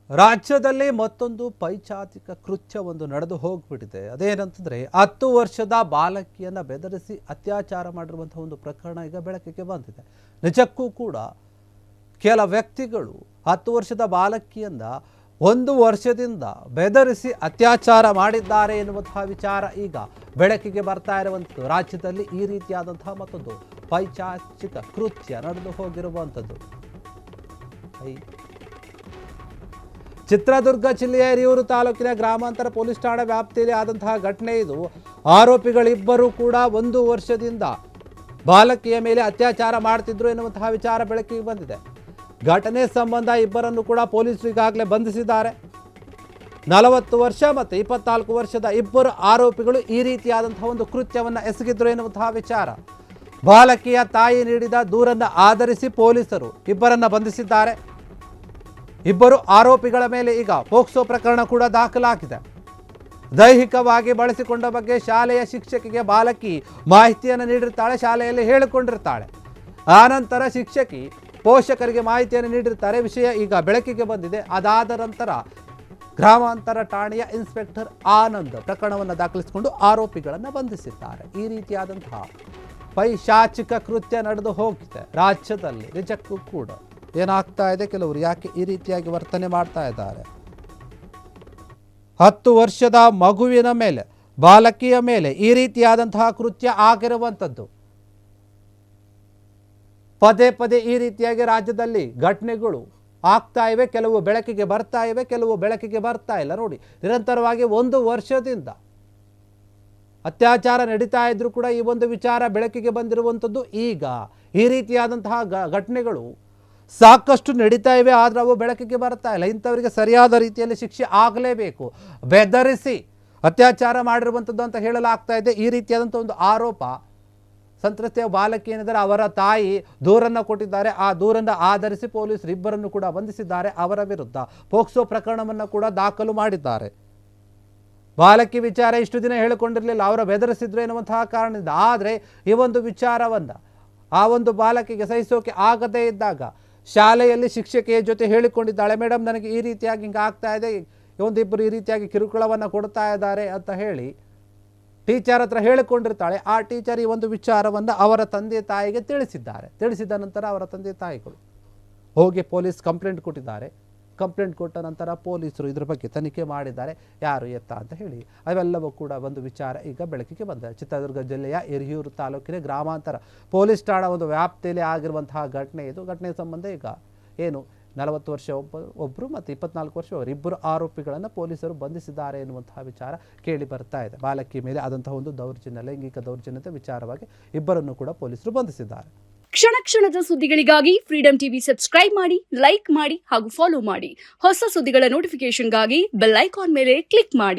ರಾಜ್ಯದಲ್ಲಿ ಮತ್ತೊಂದು ಪೈಚಾಚಿಕ ಕೃತ್ಯವೊಂದು ನಡೆದು ಹೋಗ್ಬಿಟ್ಟಿದೆ. ಅದೇನಂತಂದ್ರೆ 10 ವರ್ಷದ ಬಾಲಕಿಯನ್ನ ಬೆದರಿಸಿ ಅತ್ಯಾಚಾರ ಮಾಡಿರುವಂತಹ ಒಂದು ಪ್ರಕರಣ ಈಗ ಬೆಳಕಿಗೆ ಬಂದಿದೆ. ನಿಜಕ್ಕೂ ಕೂಡ ಕೆಲ ವ್ಯಕ್ತಿಗಳು 10 ವರ್ಷದ ಬಾಲಕಿಯನ್ನ 1 ವರ್ಷದಿಂದ ಬೆದರಿಸಿ ಅತ್ಯಾಚಾರ ಮಾಡಿದ್ದಾರೆ ಎನ್ನುವಂತಹ ವಿಚಾರ ಈಗ ಬೆಳಕಿಗೆ ಬರ್ತಾ ಇರುವಂಥದ್ದು. ರಾಜ್ಯದಲ್ಲಿ ಈ ರೀತಿಯಾದಂತಹ ಮತ್ತೊಂದು ಪೈಚಾಚಿಕ ಕೃತ್ಯ ನಡೆದು ಹೋಗಿರುವಂಥದ್ದು. ಚಿತ್ರದುರ್ಗ ಜಿಲ್ಲೆಯ ಹಿರಿಯೂರು ತಾಲೂಕಿನ ಗ್ರಾಮಾಂತರ ಪೊಲೀಸ್ ಠಾಣೆ ವ್ಯಾಪ್ತಿಯಲ್ಲಿ ಆದಂತಹ ಘಟನೆ ಇದು. ಆರೋಪಿಗಳಿಬ್ಬರು ಕೂಡ 1 ವರ್ಷದಿಂದ ಬಾಲಕಿಯ ಮೇಲೆ ಅತ್ಯಾಚಾರ ಮಾಡ್ತಿದ್ರು ಎನ್ನುವಂತಹ ವಿಚಾರ ಬೆಳಕಿಗೆ ಬಂದಿದೆ. ಘಟನೆ ಸಂಬಂಧ ಇಬ್ಬರನ್ನು ಕೂಡ ಪೊಲೀಸರು ಈಗಾಗಲೇ ಬಂಧಿಸಿದ್ದಾರೆ. 40 ವರ್ಷ ಮತ್ತು 24 ವರ್ಷದ ಇಬ್ಬರು ಆರೋಪಿಗಳು ಈ ರೀತಿಯಾದಂತಹ ಒಂದು ಕೃತ್ಯವನ್ನು ಎಸಗಿದ್ರು ಎನ್ನುವಂತಹ ವಿಚಾರ. ಬಾಲಕಿಯ ತಾಯಿ ನೀಡಿದ ದೂರನ್ನು ಆಧರಿಸಿ ಪೊಲೀಸರು ಇಬ್ಬರನ್ನ ಬಂಧಿಸಿದ್ದಾರೆ. ಇಬ್ಬರು ಆರೋಪಿಗಳ ಮೇಲೆ ಈಗ ಪೋಕ್ಸೋ ಪ್ರಕರಣ ಕೂಡ ದಾಖಲಾಗಿದೆ. ದೈಹಿಕವಾಗಿ ಬಳಸಿಕೊಂಡ ಬಗ್ಗೆ ಶಾಲೆಯ ಶಿಕ್ಷಕಿಗೆ ಬಾಲಕಿ ಮಾಹಿತಿಯನ್ನು ನೀಡಿರ್ತಾಳೆ, ಶಾಲೆಯಲ್ಲಿ ಹೇಳಿಕೊಂಡಿರ್ತಾಳೆ. ಆನಂತರ ಶಿಕ್ಷಕಿ ಪೋಷಕರಿಗೆ ಮಾಹಿತಿಯನ್ನು ನೀಡಿರ್ತಾರೆ. ವಿಷಯ ಈಗ ಬೆಳಕಿಗೆ ಬಂದಿದೆ. ಅದಾದ ನಂತರ ಗ್ರಾಮಾಂತರ ಠಾಣೆಯ ಇನ್ಸ್ಪೆಕ್ಟರ್ ಆನಂದ್ ಪ್ರಕರಣವನ್ನು ದಾಖಲಿಸಿಕೊಂಡು ಆರೋಪಿಗಳನ್ನು ಬಂಧಿಸಿದ್ದಾರೆ. ಈ ರೀತಿಯಾದಂತಹ ಪೈಶಾಚಿಕ ಕೃತ್ಯ ನಡೆದು ಹೋಗಿದೆ ರಾಜ್ಯದಲ್ಲಿ. ನಿಜಕ್ಕೂ ಕೂಡ ಏನಾಗ್ತಾ ಇದೆ, ಕೆಲವರು ಯಾಕೆ ಈ ರೀತಿಯಾಗಿ ವರ್ತನೆ ಮಾಡ್ತಾ ಇದ್ದಾರೆ? 10 ವರ್ಷದ ಮಗುವಿನ ಮೇಲೆ, ಬಾಲಕಿಯ ಮೇಲೆ ಈ ರೀತಿಯಾದಂತಹ ಕೃತ್ಯ ಆಗಿರುವಂಥದ್ದು. ಪದೇ ಪದೇ ಈ ರೀತಿಯಾಗಿ ರಾಜ್ಯದಲ್ಲಿ ಘಟನೆಗಳು ಆಗ್ತಾ ಇವೆ. ಕೆಲವು ಬೆಳಕಿಗೆ ಬರ್ತಾ ಇವೆ, ಕೆಲವು ಬೆಳಕಿಗೆ ಬರ್ತಾ ಇಲ್ಲ. ನೋಡಿ, ನಿರಂತರವಾಗಿ 1 ವರ್ಷದಿಂದ ಅತ್ಯಾಚಾರ ನಡೀತಾ ಇದ್ರೂ ಕೂಡ ಈ ಒಂದು ವಿಚಾರ ಬೆಳಕಿಗೆ ಬಂದಿರುವಂಥದ್ದು. ಈಗ ಈ ರೀತಿಯಾದಂತಹ ಘಟನೆಗಳು ಸಾಕಷ್ಟು ನಡೀತಾ ಇವೆ, ಆದರೆ ಅವು ಬೆಳಕಿಗೆ ಬರ್ತಾ ಇಲ್ಲ. ಇಂಥವರಿಗೆ ಸರಿಯಾದ ರೀತಿಯಲ್ಲಿ ಶಿಕ್ಷೆ ಆಗಲೇಬೇಕು. ಬೆದರಿಸಿ ಅತ್ಯಾಚಾರ ಮಾಡಿರುವಂಥದ್ದು ಅಂತ ಹೇಳಲಾಗ್ತಾ ಇದೆ. ಈ ರೀತಿಯಾದಂಥ ಒಂದು ಆರೋಪ ಸಂತ್ರಸ್ತೆಯ ಬಾಲಕಿ ಏನಿದ್ದಾರೆ ಅವರ ತಾಯಿ ದೂರನ್ನು ಕೊಟ್ಟಿದ್ದಾರೆ. ಆ ದೂರನ್ನು ಆಧರಿಸಿ ಪೊಲೀಸರು ಇಬ್ಬರನ್ನು ಕೂಡ ಬಂಧಿಸಿದ್ದಾರೆ. ಅವರ ವಿರುದ್ಧ ಪೋಕ್ಸೋ ಪ್ರಕರಣವನ್ನು ಕೂಡ ದಾಖಲು ಮಾಡಿದ್ದಾರೆ. ಬಾಲಕಿ ವಿಚಾರ ಇಷ್ಟು ದಿನ ಹೇಳಿಕೊಂಡಿರಲಿಲ್ಲ, ಅವರ ಬೆದರಿಸಿದ್ರು ಎನ್ನುವಂತಹ ಕಾರಣದಿಂದ. ಆದರೆ ಈ ಒಂದು ವಿಚಾರವನ್ನು ಆ ಒಂದು ಬಾಲಕಿಗೆ ಸಹಿಸೋಕೆ ಆಗದೇ ಇದ್ದಾಗ ಶಾಲೆಯಲ್ಲಿ ಶಿಕ್ಷಕಿಯ ಜೊತೆ ಹೇಳಿಕೊಂಡಿದ್ದಾಳೆ, ಮೇಡಮ್ ನನಗೆ ಈ ರೀತಿಯಾಗಿ ಹಿಂಗೆ ಆಗ್ತಾ ಇದೆ, ಒಂದಿಬ್ಬರು ಈ ರೀತಿಯಾಗಿ ಕಿರುಕುಳವನ್ನು ಕೊಡ್ತಾ ಇದ್ದಾರೆ ಅಂತ ಹೇಳಿ ಟೀಚರ್ ಹತ್ರ ಹೇಳಿಕೊಂಡಿರ್ತಾಳೆ. ಆ ಟೀಚರ್ ಈ ಒಂದು ವಿಚಾರವನ್ನು ಅವರ ತಂದೆ ತಾಯಿಗೆ ತಿಳಿಸಿದ್ದಾರೆ. ತಿಳಿಸಿದ ನಂತರ ಅವರ ತಂದೆ ತಾಯಿಗಳು ಹೋಗಿ ಪೊಲೀಸ್ ಕಂಪ್ಲೇಂಟ್ ಕೊಟ್ಟಿದ್ದಾರೆ. ಕಂಪ್ಲೇಂಟ್ ಕೊಟ್ಟ ನಂತರ ಪೊಲೀಸರು ಇದರ ಬಗ್ಗೆ ತನಿಖೆ ಮಾಡಿದ್ದಾರೆ, ಯಾರು ಎತ್ತ ಅಂತ ಹೇಳಿ. ಅವೆಲ್ಲವೂ ಕೂಡ ಒಂದು ವಿಚಾರ ಈಗ ಬೆಳಕಿಗೆ ಬಂದಿದೆ. ಚಿತ್ರದುರ್ಗ ಜಿಲ್ಲೆಯ ಹಿರಿಯೂರು ತಾಲೂಕಿನ ಗ್ರಾಮಾಂತರ ಪೊಲೀಸ್ ಠಾಣಾ ಒಂದು ವ್ಯಾಪ್ತಿಯಲ್ಲಿ ಆಗಿರುವಂತಹ ಘಟನೆ ಇದು. ಘಟನೆ ಸಂಬಂಧ ಈಗ ಏನು 40 ವರ್ಷ ಒಬ್ಬರು ಮತ್ತು 24 ವರ್ಷ ಇಬ್ಬರು ಆರೋಪಿಗಳನ್ನು ಪೊಲೀಸರು ಬಂಧಿಸಿದ್ದಾರೆ ಎನ್ನುವಂತಹ ವಿಚಾರ ಕೇಳಿ ಬರ್ತಾ ಇದೆ. ಬಾಲಕಿ ಮೇಲೆ ಆದಂತಹ ಒಂದು ದೌರ್ಜನ್ಯ, ಲೈಂಗಿಕ ದೌರ್ಜನ್ಯದ ವಿಚಾರವಾಗಿ ಇಬ್ಬರನ್ನು ಕೂಡ ಪೊಲೀಸರು ಬಂಧಿಸಿದ್ದಾರೆ. ಕ್ಷಣ ಕ್ಷಣದ ಸುದ್ದಿಗಳಿಗಾಗಿ ಫ್ರೀಡಂ ಟಿವಿ ಸಬ್ಸ್ಕ್ರೈಬ್ ಮಾಡಿ, ಲೈಕ್ ಮಾಡಿ ಹಾಗೂ ಫಾಲೋ ಮಾಡಿ. ಹೊಸ ಸುದ್ದಿಗಳ ನೋಟಿಫಿಕೇಶನ್ಗಾಗಿ ಬೆಲ್ ಐಕಾನ್ ಮೇಲೆ ಕ್ಲಿಕ್ ಮಾಡಿ.